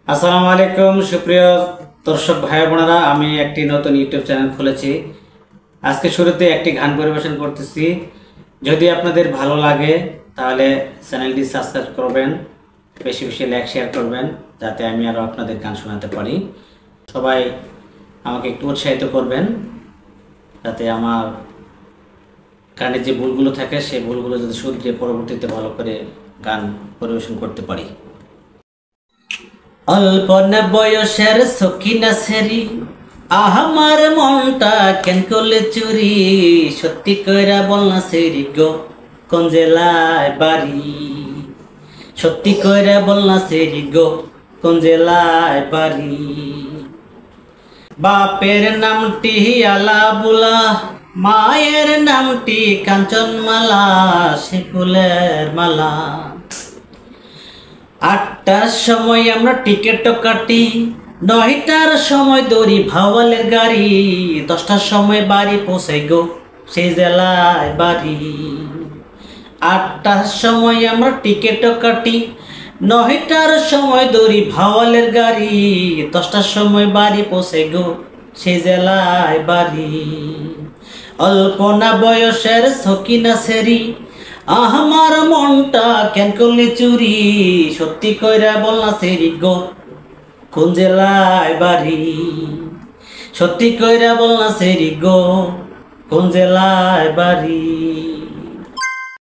আসসালামু আলাইকুম সুপ্রিয় দর্শক ভাই বোনেরা, আমি একটি নতুন ইউটিউব চ্যানেল খুলেছি। আজকে শুরুতে একটি গান পরিবেশন করতেছি। যদি আপনাদের ভালো লাগে তাহলে চ্যানেলটি সাবস্ক্রাইব করবেন, বেশি বেশি লাইক শেয়ার করবেন, যাতে আমি আরও আপনাদের গান শোনাতে পারি। সবাই আমাকে একটু উৎসাহিত করবেন, যাতে আমার গানের যে ভুলগুলো থাকে সেই ভুলগুলো যদি শুধরে পরবর্তীতে ভালো করে গান পরিবেশন করতে পারি। অল্প না বয়সের সখিনা সেরি, আমার মনটা কেন করলে চুরি, সত্যি কইরা বল না সেরি গো কোন জেলায় বাড়ি, সত্যি কইরা বল না সেরি গো কোন জেলায় বাড়ি। বাপের নামটি আলাবুলা, মায়ের নামটি কাঞ্চনমালা, সে ফুলের মালা। ৮টার সময় আমরা টিকিট কাটি, ৯টার সময় দৌড়ি ভাওয়ালের গাড়ি, ১০টার সময় বাড়ি পৌঁছাই গো সেই জেলায় বাড়ি। ৮টার সময় আমরা টিকিট কাটি, ৯টার সময় দৌড়ি ভাওয়ালের গাড়ি, ১০টার সময় বাড়ি পৌঁছাই গো সেই জেলায় বাড়ি। অল্প না বয়সের সখিনা সেরি, আমার মনটা কেন করলি চুরি, সত্যি কইরা বল না সেরি গো কোন জেলায় বাড়ি, সত্যি কইরা বল না সেরি গো কোন জেলায় বাড়ি।